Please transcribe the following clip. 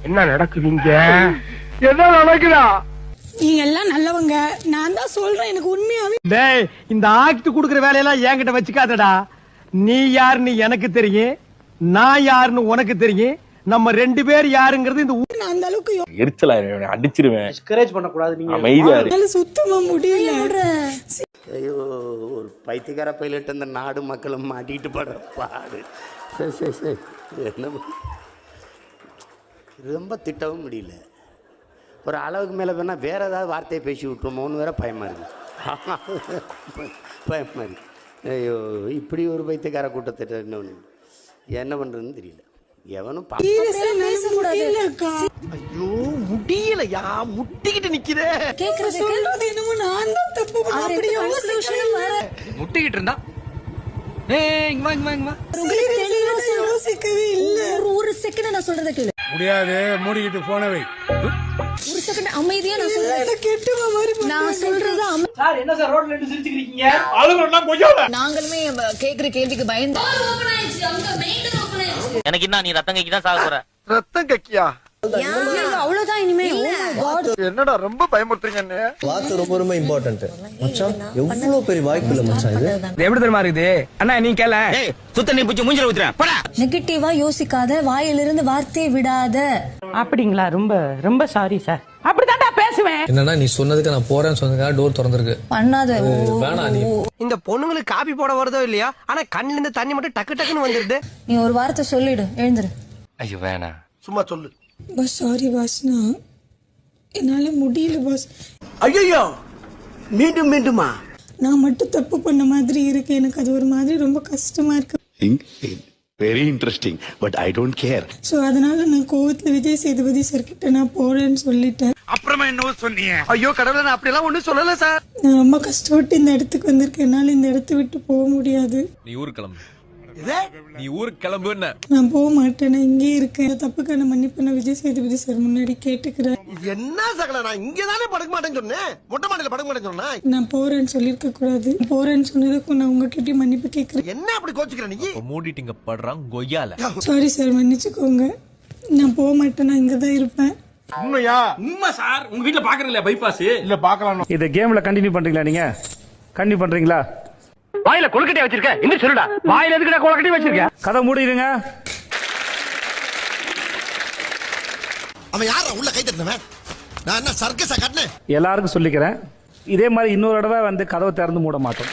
என்ன நடக்குதுங்க? என்ன நடக்குதா? நீங்க எல்லாம் நல்லவங்க, நான் தான் சொல்றேன். எனக்கு உண்மையாவே டேய், இந்த ஆக்ட் குடுக்குற வேலையெல்லாம் என்கிட்ட வச்சுக்காதடா. நீ யாருன்னு எனக்கு தெரியும், நான் யாருன்னு உனக்கு தெரியும். நம்ம 2 பேர் யாருங்கிறது இந்த நான் அந்த அளவுக்கு எரிச்சலா அடிச்சிருவேன். டிஸ்கரேஜ் பண்ண கூடாது. நீங்க அமைதியா இரு. என்னால சுத்தமா முடியல. ஐயோ, ஒரு பைத்தியக்கார பைலட் அந்த நாடு மக்களும் மாட்டிட்டு படுற பாடு. சரி சரி சரி, என்ன ரொம்ப திட்டவும் முடியல. ஒரு அளவுக்கு மேலே வேணால் வேறு ஏதாவது வார்த்தையை பேசி விட்டுருமோன்னு வேற பயமாக இருக்குது. பயமாக இருக்குது. ஐயோ, இப்படி ஒரு பைத்தியக்கார கூட்டத்திட்ட இன்னொன்று என்ன பண்ணுறதுன்னு தெரியல. எவனும் ஐயோ முடியலையா, முட்டிக்கிட்டு நிக்கிறே. சொல்றது என்னமோ நான் தான் தப்பு முட்டிக்கிட்டு இருந்தா யோசிக்கவே இல்ல. ஒரு செகண்ட் நான் சொல்றத கேளு. முடியாது, மூடிக்கிட்டு போன வை. ஒரு செகண்ட் அமைதியா நான் சொல்றேன். கெட்டுவ மாதிரி நான் சொல்றத சார் என்ன சார் ரோட்ல நின்னு சிரிச்சிருக்கீங்க? அழுகுறனா கொஞ்சம் நாங்களுமே கேக்குற கேள்விக்கு பயந்து எனக்கு என்ன, நீ ரத்தம் கைக்கு தான் சாக போற. ரத்தம் கக்கியா? அவ்வளவுதான். இனிமே என்னடா ரொம்ப பயமுறுத்துறீங்க. வாக்கு ரொம்ப ரொம்ப இம்பார்ட்டன்ட் மச்சான். எவ்வளவு பெரிய வாய்ப்பு இல்ல மச்சான். இது எப்படி தெரியுமா இருக்குது அண்ணா? நீ கேள. சுத்த நீ பிடிச்சி மூஞ்சில ஊத்துறேன். போடா. நெகட்டிவா யோசிக்காத, வாயிலிருந்து வார்த்தை விடாத. அப்படிங்களா? ரொம்ப ரொம்ப சாரி சார். அப்படித்தான்டா பேசுவேன். என்னன்னா நீ சொன்னதுக்கு நான் போறேன்னு சொன்னதுக்காக டோர் திறந்திருக்கு. பண்ணாத. வேணாம். நீ இந்த பொண்ணுங்களுக்கு காபி போட வருதோ இல்லையா, ஆனா கண்ணுல இருந்து தண்ணி மட்டும் டக்கு டக்குன்னு வந்துருது. நீ ஒரு வார்த்தை சொல்லிடு, எழுந்துரு. ஐயோ வேணாம். சும்மா சொல்லு. பாஸ் சாரி பாஸ்னா, என்னால முடியல பாஸ். ஐயோ, மீண்டும் மீண்டுமா? நான் மட்டும் தப்பு பண்ண மாதிரி இருக்கு. எனக்கு அது ஒரு மாதிரி ரொம்ப கஷ்டமா இருக்கு. Very interesting, but I don't care. So அதனால நான் கோவத்தில் விஜய் சேதுபதி சார் கிட்ட நான் போறேன்னு சொல்லிட்டேன். அப்புறமா என்ன சொன்னீங்க? ஐயோ கடவுளே, நான் அப்படியெல்லாம் ஒண்ணும் சொல்லல சார். நான் ரொம்ப கஷ்டப்பட்டு இந்த இடத்துக்கு வந்திருக்கேன். என்னால் இந்த இடத்த விட்டு போக முடியாது. நீ ஊருக்கு கிளம்பு. நீ ஊருக்கு கிளம்புன்னு. நான் போக மாட்டேன். நான் இங்கே இருக்கேன். இந்த தப்புக்கான மன்னிப்பு நான் விஜய் சேதுபதி சார் முன்னாடி கேட்டுக்கிறேன். என்ன சகல, நான் இங்க தானே படுக்க மாட்டேன்னு சொன்னேன். மொட்டை மாடியில படுக்க மாட்டேன்னு சொன்னேன். நான் போறேன்னு சொல்லியிருக்க கூடாது. போறேன்னு சொன்னதுக்கும் நான் உங்ககிட்ட மன்னிப்பு கேட்கிறேன். என்ன அப்படி கோச்சுக்கிற நீ? மூடிட்டிங்க படுறான் கொய்யால. சாரி சார், மன்னிச்சுக்கோங்க. நான் போக மாட்டேன். நான் இங்கே தான் இருப்பேன். உண்மையா? உண்மை சார். உங்க வீட்டுல பாக்குறீங்களா பைபாஸ்? இல்ல பாக்கலாம். இத கேம்ல கண்டினியூ பண்றீங்களா? நீங்க கண்டினியூ பண்றீங்களா? வாயில கொழுக்கட்டை வச்சிருக்க. இன்னும் சொல்லுடா, வாயில எதுக்குடா கொழுக்கட்டை வச்சிருக்க? கதை மூடிடுங்க. அவன் யாரா உள்ள கை தட்டினவன்? நான் என்ன சர்க்கஸா கட்டினேன்? எல்லாருக்கும் சொல்லிக்கிறேன், இதே மாதிரி இன்னொரு தடவை வந்து கதவை திறந்து மூட மாட்டோம்.